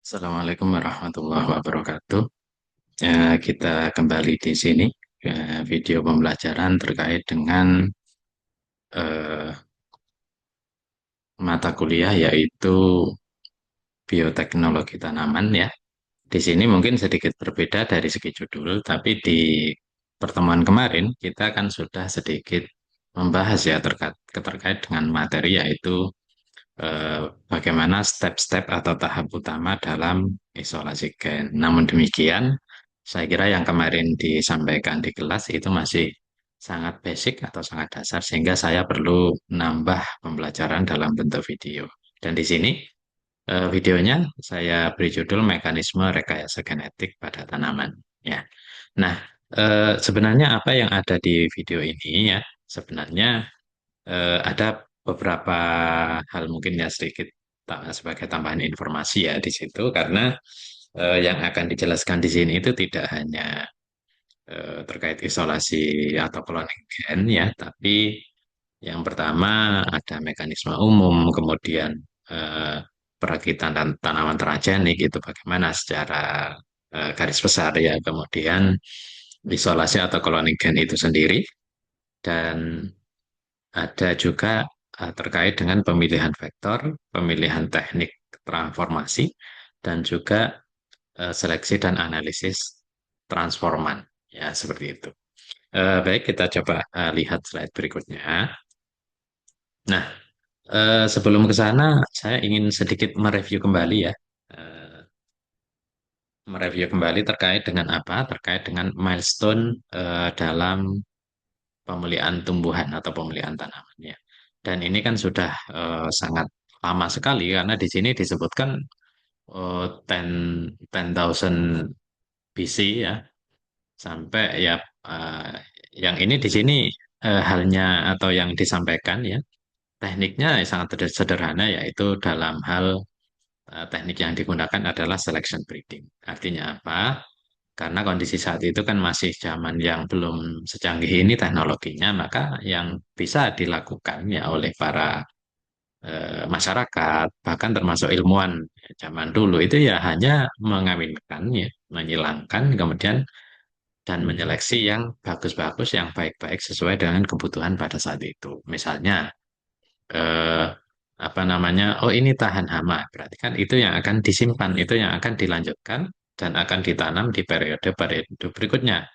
Assalamualaikum warahmatullahi wabarakatuh. Kita kembali di sini video pembelajaran terkait dengan eh, mata kuliah yaitu bioteknologi tanaman ya. Di sini mungkin sedikit berbeda dari segi judul, tapi di pertemuan kemarin kita kan sudah sedikit membahas ya terkait dengan materi yaitu bagaimana step-step atau tahap utama dalam isolasi gen. Namun demikian, saya kira yang kemarin disampaikan di kelas itu masih sangat basic atau sangat dasar, sehingga saya perlu nambah pembelajaran dalam bentuk video. Dan di sini videonya saya beri judul Mekanisme Rekayasa Genetik pada Tanaman. Ya. Nah, sebenarnya apa yang ada di video ini ya, sebenarnya ada beberapa hal mungkin ya sedikit sebagai tambahan informasi ya di situ karena yang akan dijelaskan di sini itu tidak hanya terkait isolasi atau cloning gen ya, tapi yang pertama ada mekanisme umum, kemudian eh, perakitan dan tanaman transgenik itu bagaimana secara garis besar ya, kemudian isolasi atau cloning gen itu sendiri dan ada juga terkait dengan pemilihan vektor, pemilihan teknik transformasi, dan juga seleksi dan analisis transforman. Ya, seperti itu. Baik, kita coba lihat slide berikutnya. Nah, sebelum ke sana, saya ingin sedikit mereview kembali ya. Eh, Mereview kembali terkait dengan apa? Terkait dengan milestone dalam pemulihan tumbuhan atau pemulihan tanamannya. Dan ini kan sudah sangat lama sekali karena di sini disebutkan 10,000 BC ya sampai ya eh, yang ini di sini halnya atau yang disampaikan ya tekniknya sangat sederhana yaitu dalam hal teknik yang digunakan adalah selection breeding. Artinya apa? Karena kondisi saat itu kan masih zaman yang belum secanggih ini teknologinya, maka yang bisa dilakukan ya oleh para masyarakat, bahkan termasuk ilmuwan zaman dulu itu ya hanya mengawinkan, ya, menyilangkan, kemudian dan menyeleksi yang bagus-bagus, yang baik-baik sesuai dengan kebutuhan pada saat itu. Misalnya, eh, apa namanya? Oh ini tahan hama, berarti kan itu yang akan disimpan, itu yang akan dilanjutkan dan akan ditanam di periode berikutnya.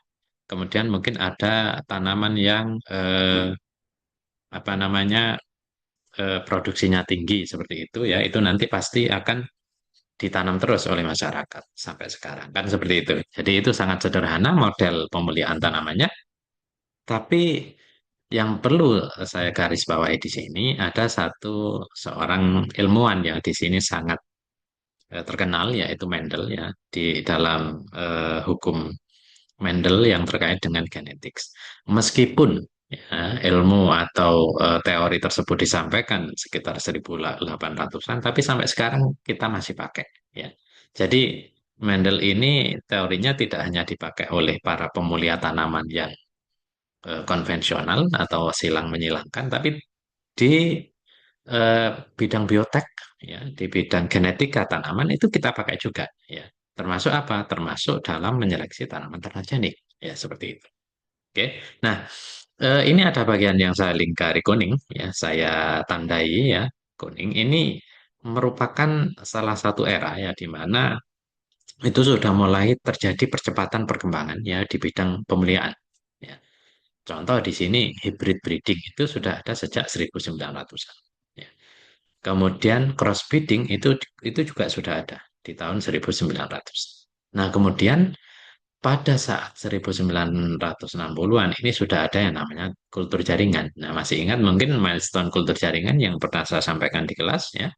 Kemudian mungkin ada tanaman yang apa namanya produksinya tinggi seperti itu ya, itu nanti pasti akan ditanam terus oleh masyarakat sampai sekarang kan seperti itu. Jadi itu sangat sederhana model pemulihan tanamannya, tapi yang perlu saya garis bawahi di sini ada seorang ilmuwan yang di sini sangat terkenal yaitu Mendel ya di dalam hukum Mendel yang terkait dengan genetik. Meskipun ya, ilmu atau teori tersebut disampaikan sekitar 1800-an, tapi sampai sekarang kita masih pakai. Ya. Jadi Mendel ini teorinya tidak hanya dipakai oleh para pemulia tanaman yang konvensional atau silang menyilangkan, tapi di eh, bidang biotek, ya, di bidang genetika tanaman itu kita pakai juga. Ya. Termasuk apa? Termasuk dalam menyeleksi tanaman transgenik. Ya, seperti itu. Oke. Nah, ini ada bagian yang saya lingkari kuning, ya, saya tandai ya kuning. Ini merupakan salah satu era ya di mana itu sudah mulai terjadi percepatan perkembangan ya di bidang pemeliharaan. Ya. Contoh di sini hybrid breeding itu sudah ada sejak 1900-an. Ya. Kemudian crossbreeding itu juga sudah ada di tahun 1900. Nah, kemudian pada saat 1960-an ini sudah ada yang namanya kultur jaringan. Nah, masih ingat mungkin milestone kultur jaringan yang pernah saya sampaikan di kelas ya,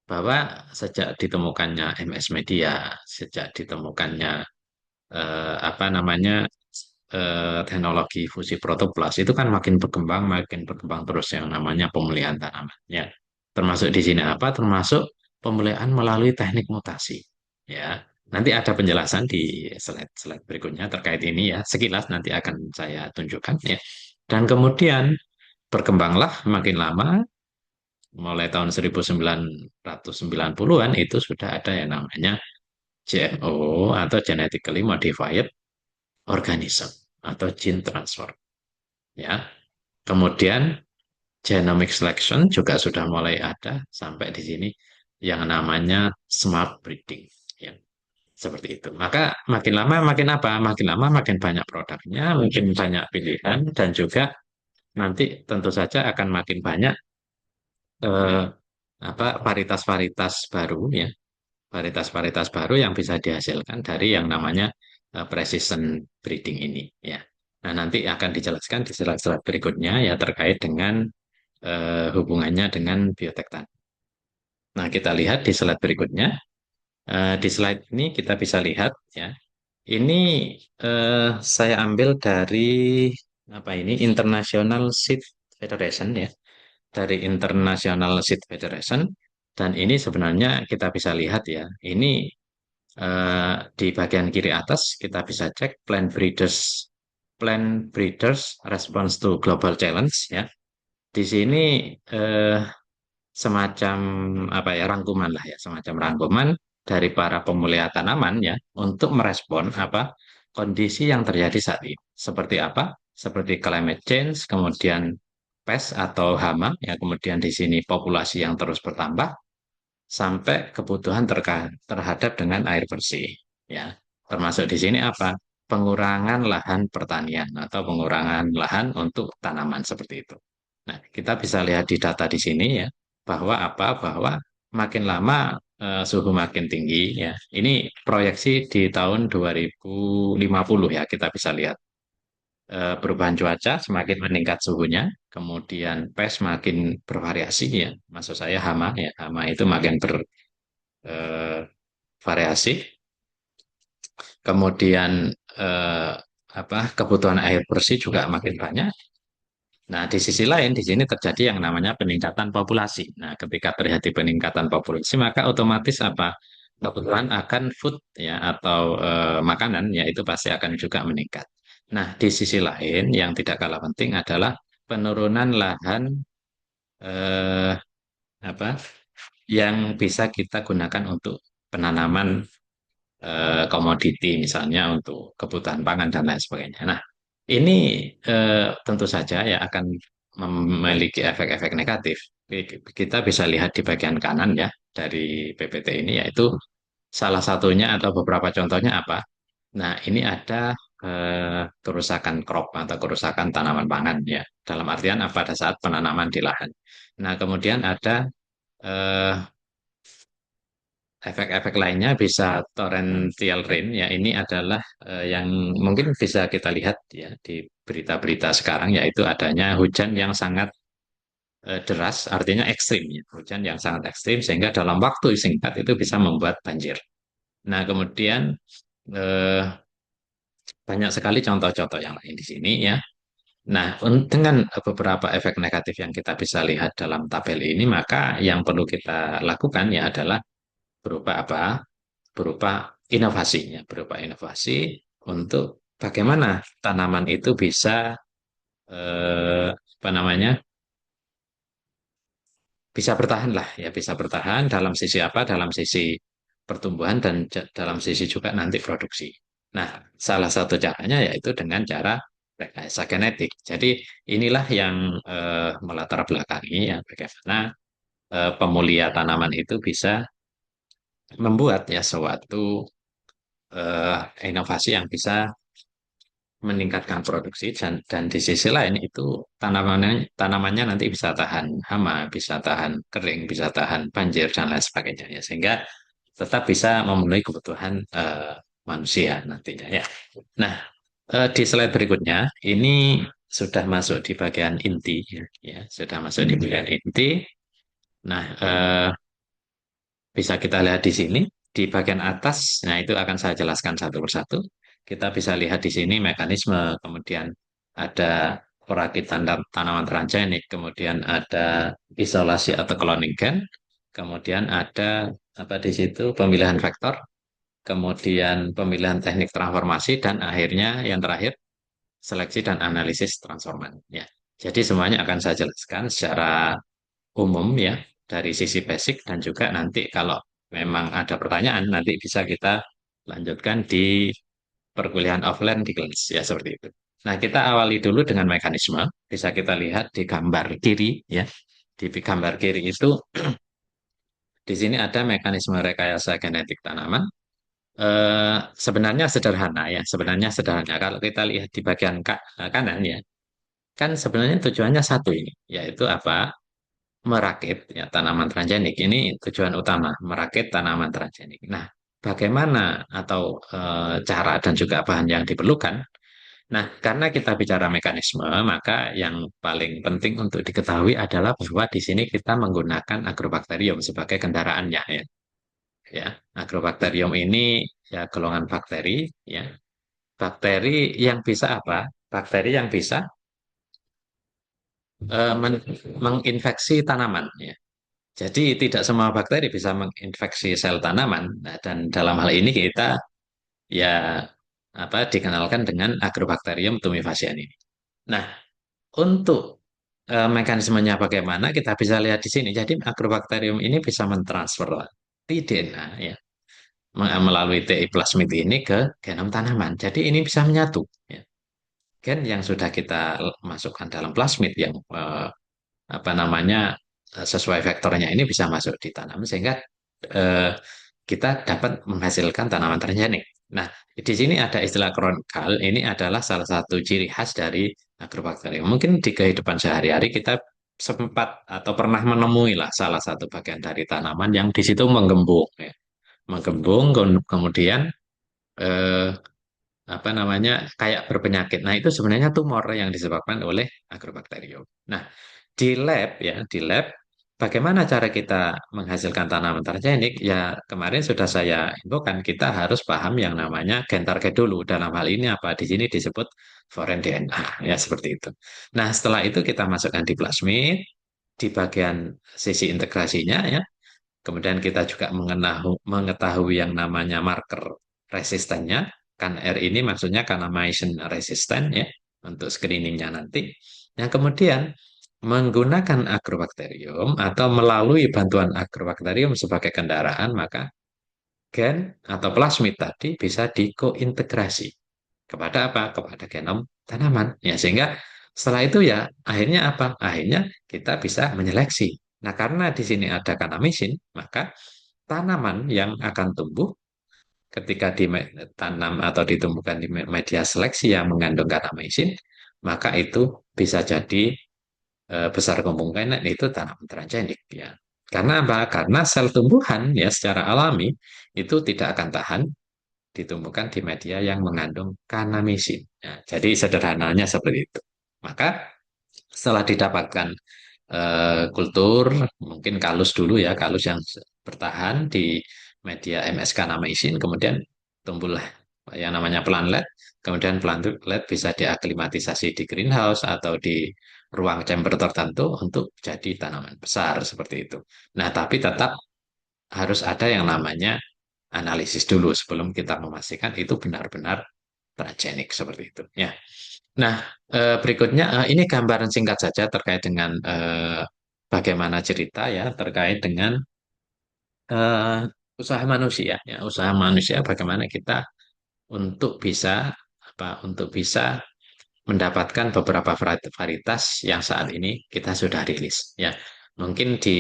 bahwa sejak ditemukannya MS Media, sejak ditemukannya apa namanya teknologi fusi protoplas itu kan makin berkembang terus yang namanya pemulihan tanaman. Ya, termasuk di sini apa? Termasuk pemulihan melalui teknik mutasi. Ya, nanti ada penjelasan di slide-slide berikutnya terkait ini ya. Sekilas nanti akan saya tunjukkan ya. Dan kemudian berkembanglah makin lama mulai tahun 1990-an itu sudah ada yang namanya GMO atau genetically modified organism atau gene transfer ya. Kemudian genomic selection juga sudah mulai ada sampai di sini yang namanya smart breeding ya. Seperti itu. Maka makin lama makin apa? Makin lama makin banyak produknya, makin banyak pilihan dan juga nanti tentu saja akan makin banyak eh, apa varietas-varietas baru ya, varietas-varietas baru yang bisa dihasilkan dari yang namanya precision breeding ini ya. Nah, nanti akan dijelaskan di slide-slide berikutnya ya terkait dengan hubungannya dengan biotektan. Nah, kita lihat di slide berikutnya. Di slide ini kita bisa lihat ya. Ini saya ambil dari apa ini International Seed Federation ya, dari International Seed Federation. Dan ini sebenarnya kita bisa lihat ya, ini di bagian kiri atas kita bisa cek Plant Breeders Response to Global Challenge ya. Di sini eh, semacam apa ya rangkuman lah ya, semacam rangkuman dari para pemulia tanaman ya untuk merespon apa kondisi yang terjadi saat ini. Seperti apa? Seperti climate change, kemudian pest atau hama ya, kemudian di sini populasi yang terus bertambah sampai kebutuhan terhadap dengan air bersih ya. Termasuk di sini apa? Pengurangan lahan pertanian atau pengurangan lahan untuk tanaman seperti itu. Nah, kita bisa lihat di data di sini ya bahwa apa? Bahwa makin lama suhu makin tinggi ya. Ini proyeksi di tahun 2050 ya kita bisa lihat perubahan cuaca semakin meningkat suhunya, kemudian pes makin bervariasi ya. Maksud saya hama ya, hama itu makin bervariasi. Kemudian eh, apa kebutuhan air bersih juga makin banyak. Nah, di sisi lain, di sini terjadi yang namanya peningkatan populasi. Nah, ketika terjadi peningkatan populasi, maka otomatis apa? Kebutuhan akan food ya atau makanan ya itu pasti akan juga meningkat. Nah, di sisi lain yang tidak kalah penting adalah penurunan lahan eh, apa yang bisa kita gunakan untuk penanaman komoditi misalnya untuk kebutuhan pangan dan lain sebagainya. Nah, ini tentu saja ya akan memiliki efek-efek negatif. Kita bisa lihat di bagian kanan ya dari PPT ini yaitu salah satunya atau beberapa contohnya apa? Nah, ini ada kerusakan crop atau kerusakan tanaman pangan ya. Dalam artian apa pada saat penanaman di lahan. Nah, kemudian ada eh, efek-efek lainnya bisa torrential rain ya ini adalah yang mungkin bisa kita lihat ya di berita-berita sekarang yaitu adanya hujan yang sangat deras artinya ekstrim ya. Hujan yang sangat ekstrim sehingga dalam waktu singkat itu bisa membuat banjir. Nah kemudian eh, banyak sekali contoh-contoh yang lain di sini ya. Nah dengan beberapa efek negatif yang kita bisa lihat dalam tabel ini maka yang perlu kita lakukan ya adalah berupa apa? Berupa inovasinya, berupa inovasi untuk bagaimana tanaman itu bisa apa namanya bisa bertahan lah ya bisa bertahan dalam sisi apa? Dalam sisi pertumbuhan dan dalam sisi juga nanti produksi. Nah, salah satu caranya yaitu dengan cara rekayasa genetik. Jadi inilah yang melatar belakangi ya bagaimana pemulia tanaman itu bisa membuat ya suatu inovasi yang bisa meningkatkan produksi dan di sisi lain itu tanamannya nanti bisa tahan hama, bisa tahan kering, bisa tahan banjir dan lain sebagainya ya sehingga tetap bisa memenuhi kebutuhan manusia nantinya ya. Nah, di slide berikutnya ini sudah masuk di bagian inti ya, ya sudah masuk di bagian inti. Nah, bisa kita lihat di sini, di bagian atas, nah itu akan saya jelaskan satu persatu. Kita bisa lihat di sini mekanisme, kemudian ada perakitan tanaman transgenik, kemudian ada isolasi atau cloning gen, kemudian ada apa di situ pemilihan vektor, kemudian pemilihan teknik transformasi, dan akhirnya yang terakhir seleksi dan analisis transforman. Ya. Jadi semuanya akan saya jelaskan secara umum ya dari sisi basic dan juga nanti kalau memang ada pertanyaan nanti bisa kita lanjutkan di perkuliahan offline di kelas ya seperti itu. Nah, kita awali dulu dengan mekanisme. Bisa kita lihat di gambar kiri ya. Di gambar kiri itu di sini ada mekanisme rekayasa genetik tanaman. Sebenarnya sederhana ya, sebenarnya sederhana. Kalau kita lihat di bagian kanan ya, kan sebenarnya tujuannya satu ini, yaitu apa? Merakit ya tanaman transgenik. Ini tujuan utama, merakit tanaman transgenik. Nah, bagaimana atau cara dan juga bahan yang diperlukan. Nah, karena kita bicara mekanisme, maka yang paling penting untuk diketahui adalah bahwa di sini kita menggunakan agrobakterium sebagai kendaraannya ya. Ya, agrobakterium ini ya golongan bakteri ya. Bakteri yang bisa apa? Bakteri yang bisa menginfeksi tanaman ya. Jadi tidak semua bakteri bisa menginfeksi sel tanaman. Nah, dan dalam hal ini kita ya apa dikenalkan dengan Agrobacterium tumefaciens ini. Nah, untuk mekanismenya bagaimana kita bisa lihat di sini. Jadi Agrobacterium ini bisa mentransfer DNA ya melalui TI plasmid ini ke genom tanaman. Jadi ini bisa menyatu ya. Gen yang sudah kita masukkan dalam plasmid yang apa namanya sesuai vektornya ini bisa masuk di tanaman sehingga eh, kita dapat menghasilkan tanaman transgenik. Nah, di sini ada istilah kronikal, ini adalah salah satu ciri khas dari agrobakterium. Mungkin di kehidupan sehari-hari kita sempat atau pernah menemui lah salah satu bagian dari tanaman yang di situ menggembung, ya. Menggembung, kemudian eh, apa namanya kayak berpenyakit. Nah, itu sebenarnya tumor yang disebabkan oleh agrobakterium. Nah, di lab ya, di lab bagaimana cara kita menghasilkan tanaman transgenik? Ya, kemarin sudah saya infokan kita harus paham yang namanya gen target dulu. Dalam hal ini apa? Di sini disebut foreign DNA ya seperti itu. Nah, setelah itu kita masukkan di plasmid di bagian sisi integrasinya ya. Kemudian kita juga mengetahui yang namanya marker resistennya. Kan R ini maksudnya kanamycin resisten ya untuk screeningnya nanti. Yang kemudian menggunakan agrobakterium atau melalui bantuan agrobakterium sebagai kendaraan, maka gen atau plasmid tadi bisa dikointegrasi kepada apa? Kepada genom tanaman. Ya, sehingga setelah itu ya akhirnya apa? Akhirnya kita bisa menyeleksi. Nah, karena di sini ada kanamisin, maka tanaman yang akan tumbuh ketika ditanam atau ditumbuhkan di media seleksi yang mengandung kanamisin, maka itu bisa jadi besar kemungkinan itu tanaman transgenik ya. Karena apa? Karena sel tumbuhan ya secara alami itu tidak akan tahan ditumbuhkan di media yang mengandung kanamisin. Ya, jadi sederhananya seperti itu. Maka setelah didapatkan kultur, mungkin kalus dulu ya, kalus yang bertahan di media MS kanamisin, kemudian tumbuhlah yang namanya plantlet. Kemudian plantlet bisa diaklimatisasi di greenhouse atau di ruang chamber tertentu untuk jadi tanaman besar seperti itu. Nah, tapi tetap harus ada yang namanya analisis dulu sebelum kita memastikan itu benar-benar transgenik seperti itu ya. Nah, berikutnya ini gambaran singkat saja terkait dengan bagaimana cerita ya terkait dengan eh, usaha manusia ya, usaha manusia bagaimana kita untuk bisa untuk bisa mendapatkan beberapa varietas yang saat ini kita sudah rilis ya. Mungkin di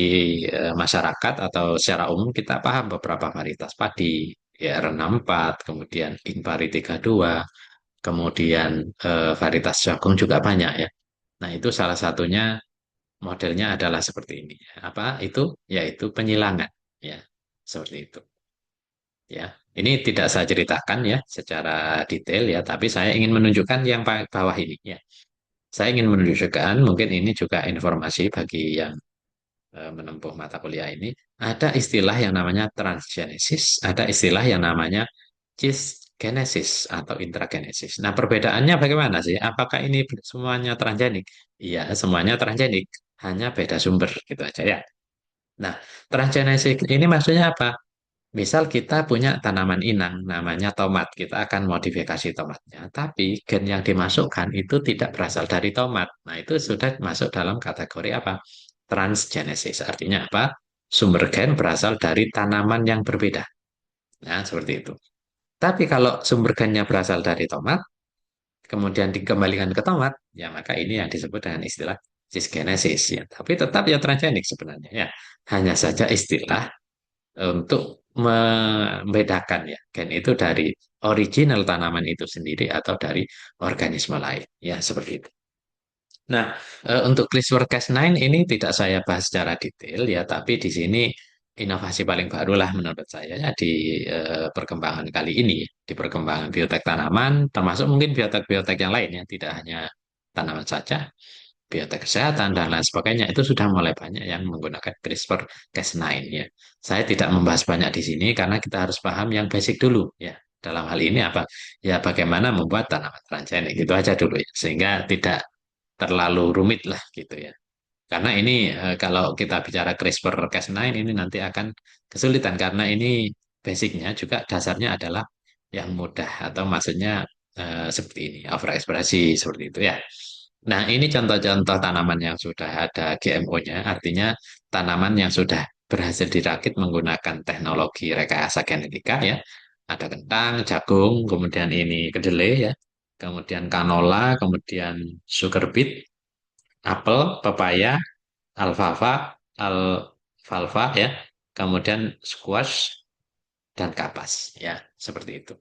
masyarakat atau secara umum kita paham beberapa varietas padi, ya R64, kemudian Impari 32, kemudian varietas jagung juga banyak ya. Nah, itu salah satunya modelnya adalah seperti ini. Apa itu? Yaitu penyilangan ya. Seperti itu. Ya, ini tidak saya ceritakan ya secara detail ya, tapi saya ingin menunjukkan yang bawah ini ya. Saya ingin menunjukkan, mungkin ini juga informasi bagi yang menempuh mata kuliah ini. Ada istilah yang namanya transgenesis, ada istilah yang namanya cisgenesis atau intragenesis. Nah, perbedaannya bagaimana sih? Apakah ini semuanya transgenik? Iya, semuanya transgenik, hanya beda sumber gitu aja ya. Nah, transgenesis ini maksudnya apa? Misal kita punya tanaman inang namanya tomat, kita akan modifikasi tomatnya, tapi gen yang dimasukkan itu tidak berasal dari tomat. Nah, itu sudah masuk dalam kategori apa? transgenesis. Artinya apa? Sumber gen berasal dari tanaman yang berbeda. Nah, seperti itu. Tapi kalau sumber gennya berasal dari tomat, kemudian dikembalikan ke tomat, ya maka ini yang disebut dengan istilah cisgenesis. Ya. Tapi tetap ya transgenik sebenarnya. Ya. Hanya saja istilah untuk membedakan ya gen itu dari original tanaman itu sendiri atau dari organisme lain. Ya, seperti itu. Nah, untuk CRISPR-Cas9 ini tidak saya bahas secara detail ya, tapi di sini inovasi paling baru lah menurut saya ya di perkembangan kali ini, di perkembangan biotek tanaman, termasuk mungkin biotek-biotek yang lain ya, tidak hanya tanaman saja, biotek kesehatan dan lain sebagainya itu sudah mulai banyak yang menggunakan CRISPR-Cas9 ya. Saya tidak membahas banyak di sini karena kita harus paham yang basic dulu ya. Dalam hal ini apa? Ya bagaimana membuat tanaman transgenik itu aja dulu ya, sehingga tidak terlalu rumit lah gitu ya. Karena ini kalau kita bicara CRISPR-Cas9 ini nanti akan kesulitan karena ini basicnya juga dasarnya adalah yang mudah atau maksudnya seperti ini, overekspresi seperti itu ya. Nah, ini contoh-contoh tanaman yang sudah ada GMO-nya, artinya tanaman yang sudah berhasil dirakit menggunakan teknologi rekayasa genetika ya. Ada kentang, jagung, kemudian ini kedelai ya, kemudian canola, kemudian sugar beet, apel, pepaya, alfalfa, alfalfa ya, kemudian squash dan kapas ya, seperti itu.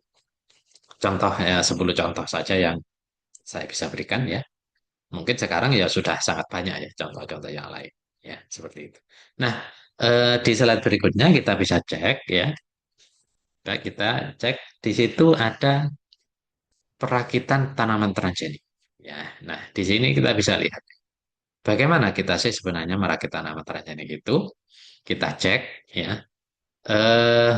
Contoh ya 10 contoh saja yang saya bisa berikan ya. Mungkin sekarang ya sudah sangat banyak ya contoh-contoh yang lain ya, seperti itu. Nah, di slide berikutnya kita bisa cek ya. Kita cek di situ ada perakitan tanaman transgenik. Ya, nah di sini kita bisa lihat bagaimana kita sih sebenarnya merakit tanaman transgenik itu. Kita cek ya. Eh,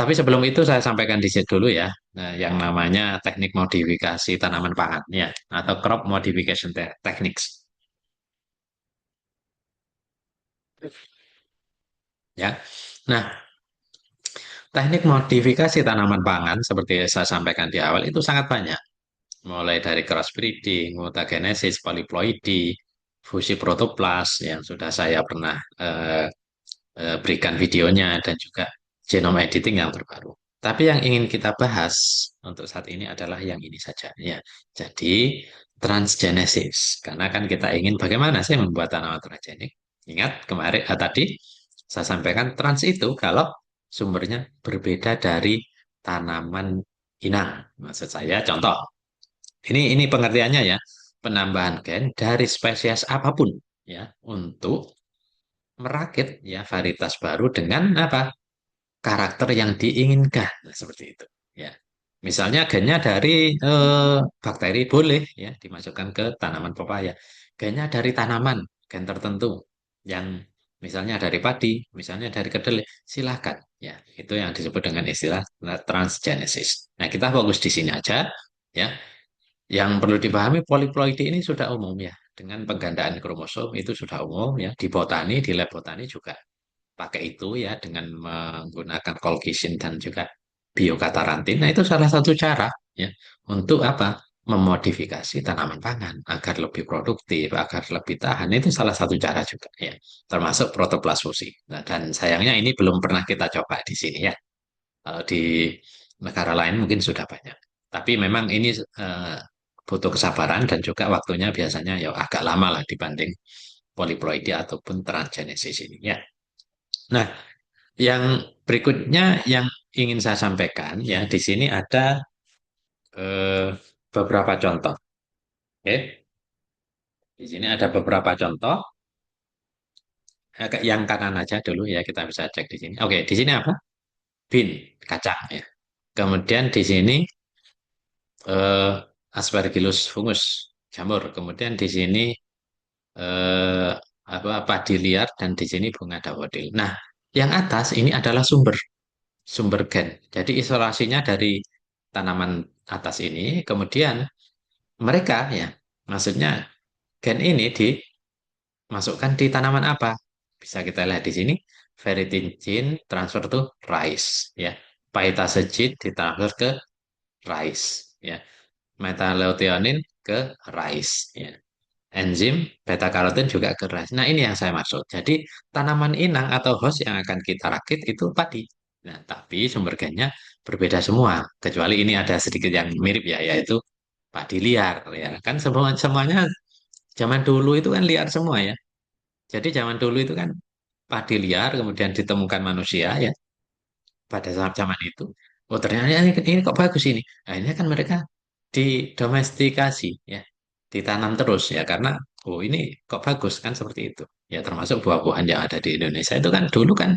tapi sebelum itu saya sampaikan di sini dulu ya, nah, yang namanya teknik modifikasi tanaman pangan ya, atau crop modification techniques ya. Nah, teknik modifikasi tanaman pangan seperti saya sampaikan di awal itu sangat banyak, mulai dari crossbreeding, mutagenesis, polyploidy, fusi protoplas yang sudah saya pernah berikan videonya dan juga genome editing yang terbaru. Tapi yang ingin kita bahas untuk saat ini adalah yang ini saja ya. Jadi transgenesis karena kan kita ingin bagaimana sih membuat tanaman transgenik. Ingat kemarin tadi saya sampaikan trans itu kalau sumbernya berbeda dari tanaman inang. Maksud saya contoh. Ini pengertiannya ya. Penambahan gen dari spesies apapun ya untuk merakit ya varietas baru dengan apa? Karakter yang diinginkan. Nah, seperti itu. Ya. Misalnya gennya dari bakteri boleh ya dimasukkan ke tanaman pepaya. Gennya dari tanaman, gen tertentu yang misalnya dari padi, misalnya dari kedelai, silahkan. Ya, itu yang disebut dengan istilah transgenesis. Nah, kita fokus di sini aja ya. Yang perlu dipahami poliploidi ini sudah umum ya. Dengan penggandaan kromosom itu sudah umum ya. Di botani, di lab botani juga pakai itu ya dengan menggunakan colchicine dan juga biokarantin. Nah, itu salah satu cara ya untuk apa? Memodifikasi tanaman pangan agar lebih produktif, agar lebih tahan. Itu salah satu cara juga ya, termasuk protoplasmosi. Nah, dan sayangnya ini belum pernah kita coba di sini ya. Kalau di negara lain mungkin sudah banyak. Tapi memang ini eh, butuh kesabaran dan juga waktunya biasanya ya agak lama lah dibanding poliploidy ataupun transgenesis ini ya. Nah, yang berikutnya yang ingin saya sampaikan ya di sini ada eh, beberapa contoh. Oke, di sini ada beberapa contoh. Yang kanan aja dulu ya kita bisa cek di sini. Oke, di sini apa? Bin, kacang ya. Kemudian di sini eh, Aspergillus fungus, jamur. Kemudian di sini eh, apa padi liar dan di sini bunga daffodil. Nah, yang atas ini adalah sumber gen. Jadi isolasinya dari tanaman atas ini, kemudian mereka ya, maksudnya gen ini dimasukkan di tanaman apa? Bisa kita lihat di sini, ferritin gene transfer to rice ya. Phytase gene ditransfer ke rice ya. Metallothionin ke rice ya. enzim beta karotin juga keras. Nah, ini yang saya maksud. Jadi, tanaman inang atau host yang akan kita rakit itu padi. Nah, tapi sumber gennya berbeda semua. Kecuali ini ada sedikit yang mirip ya, yaitu padi liar ya. Kan semuanya zaman dulu itu kan liar semua ya. Jadi zaman dulu itu kan padi liar kemudian ditemukan manusia ya pada saat zaman itu. Oh ternyata ini kok bagus ini. Nah, ini kan mereka didomestikasi ya, ditanam terus ya karena oh ini kok bagus kan seperti itu. Ya termasuk buah-buahan yang ada di Indonesia itu kan dulu kan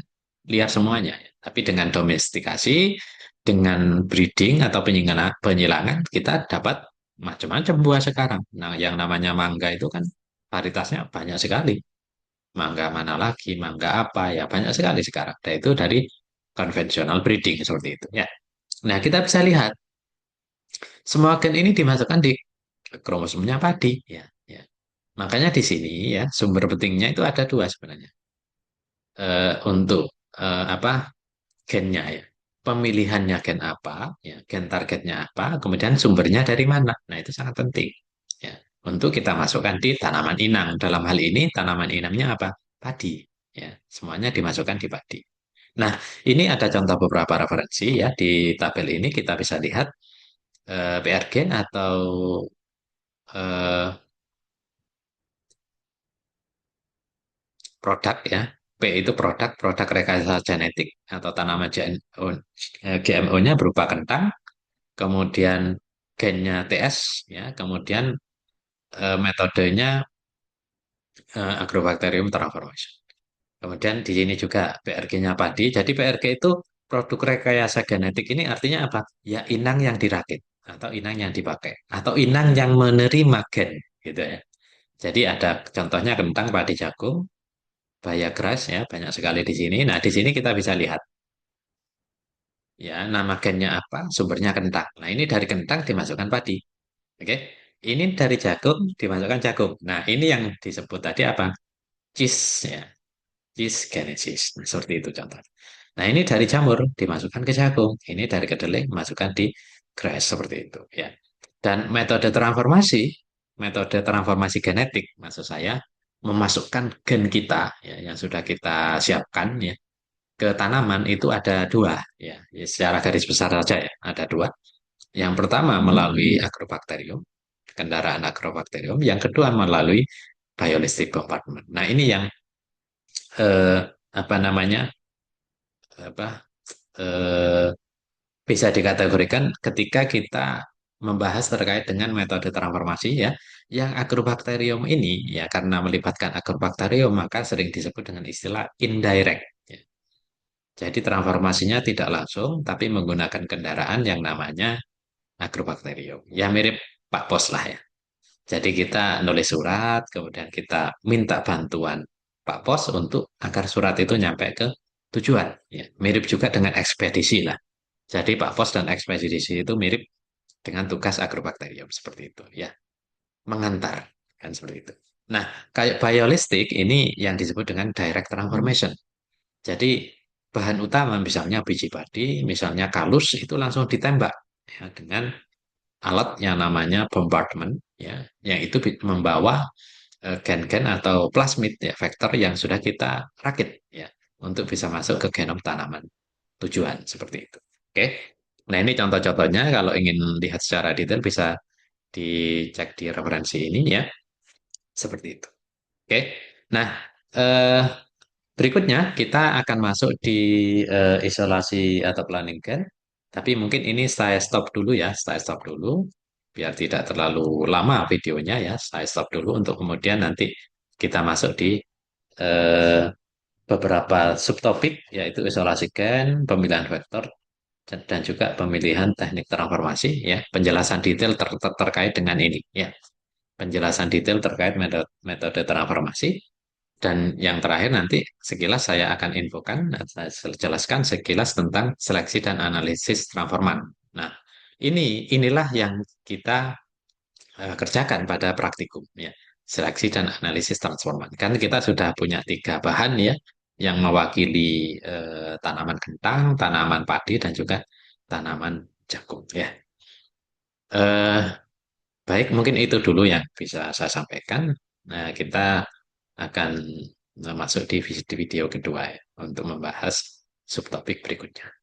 liar semuanya ya. Tapi dengan domestikasi, dengan breeding atau penyilangan kita dapat macam-macam buah sekarang. Nah, yang namanya mangga itu kan varietasnya banyak sekali. Mangga mana lagi, mangga apa ya banyak sekali sekarang. Dan itu dari konvensional breeding seperti itu ya. Nah, kita bisa lihat semua gen ini dimasukkan di kromosomnya padi ya. Ya. Makanya di sini ya sumber pentingnya itu ada dua sebenarnya. Untuk apa gennya ya. Pemilihannya gen apa, ya, gen targetnya apa, kemudian sumbernya dari mana. Nah, itu sangat penting. Ya, untuk kita masukkan di tanaman inang. Dalam hal ini tanaman inangnya apa? Padi. Ya, semuanya dimasukkan di padi. Nah, ini ada contoh beberapa referensi ya di tabel ini kita bisa lihat PR gen atau eh, produk ya. P itu produk, produk rekayasa genetik atau tanaman GMO-nya berupa kentang, kemudian gennya TS ya, kemudian metodenya Agrobacterium transformation. Kemudian di sini juga PRG-nya padi. Jadi PRG itu produk rekayasa genetik ini artinya apa? Ya inang yang dirakit atau inang yang dipakai atau inang yang menerima gen gitu ya. Jadi ada contohnya kentang, padi, jagung, baya keras ya banyak sekali di sini. Nah di sini kita bisa lihat ya nama gennya apa, sumbernya kentang. Nah ini dari kentang dimasukkan padi. Oke, ini dari jagung dimasukkan jagung. Nah ini yang disebut tadi apa? Cheese ya, cheese genesis. Nah, seperti itu contohnya. Nah, ini dari jamur dimasukkan ke jagung. Ini dari kedelai masukkan di grass seperti itu ya. Dan metode transformasi genetik maksud saya memasukkan gen kita ya yang sudah kita siapkan ya ke tanaman itu ada dua ya. Ya, secara garis besar saja ya, ada dua. Yang pertama melalui agrobakterium, kendaraan agrobakterium. Yang kedua melalui biolistic bombardment. Nah, ini yang eh, apa namanya apa eh, bisa dikategorikan ketika kita membahas terkait dengan metode transformasi ya, yang agrobakterium ini ya karena melibatkan agrobakterium maka sering disebut dengan istilah indirect. Ya. Jadi transformasinya tidak langsung tapi menggunakan kendaraan yang namanya agrobakterium. Ya mirip Pak Pos lah ya. Jadi kita nulis surat, kemudian kita minta bantuan Pak Pos untuk agar surat itu nyampe ke tujuan. Ya, mirip juga dengan ekspedisi lah. Jadi Pak Pos dan ekspedisi itu mirip dengan tugas agrobakterium seperti itu. Ya, mengantar kan seperti itu. Nah, kayak biolistik ini yang disebut dengan direct transformation. Jadi bahan utama misalnya biji padi, misalnya kalus itu langsung ditembak ya, dengan alat yang namanya bombardment ya yang itu membawa gen-gen atau plasmid ya vektor yang sudah kita rakit ya untuk bisa masuk ke genom tanaman tujuan seperti itu. Oke. Nah, ini contoh-contohnya kalau ingin lihat secara detail bisa dicek di referensi ini ya seperti itu. Oke. Nah, eh, berikutnya kita akan masuk di isolasi atau planning gen. Tapi mungkin ini saya stop dulu ya, saya stop dulu biar tidak terlalu lama videonya ya. Saya stop dulu untuk kemudian nanti kita masuk di eh, beberapa subtopik yaitu isolasi gen, pemilihan vektor dan juga pemilihan teknik transformasi ya. Penjelasan detail terkait dengan ini ya. Penjelasan detail terkait metode transformasi dan yang terakhir nanti sekilas saya akan infokan, saya jelaskan sekilas tentang seleksi dan analisis transforman. Nah, inilah yang kita kerjakan pada praktikum ya, seleksi dan analisis transforman. Kan kita sudah punya tiga bahan ya, yang mewakili tanaman kentang, tanaman padi dan juga tanaman jagung ya. Eh, baik, mungkin itu dulu yang bisa saya sampaikan. Nah, kita akan masuk di video kedua ya untuk membahas subtopik berikutnya.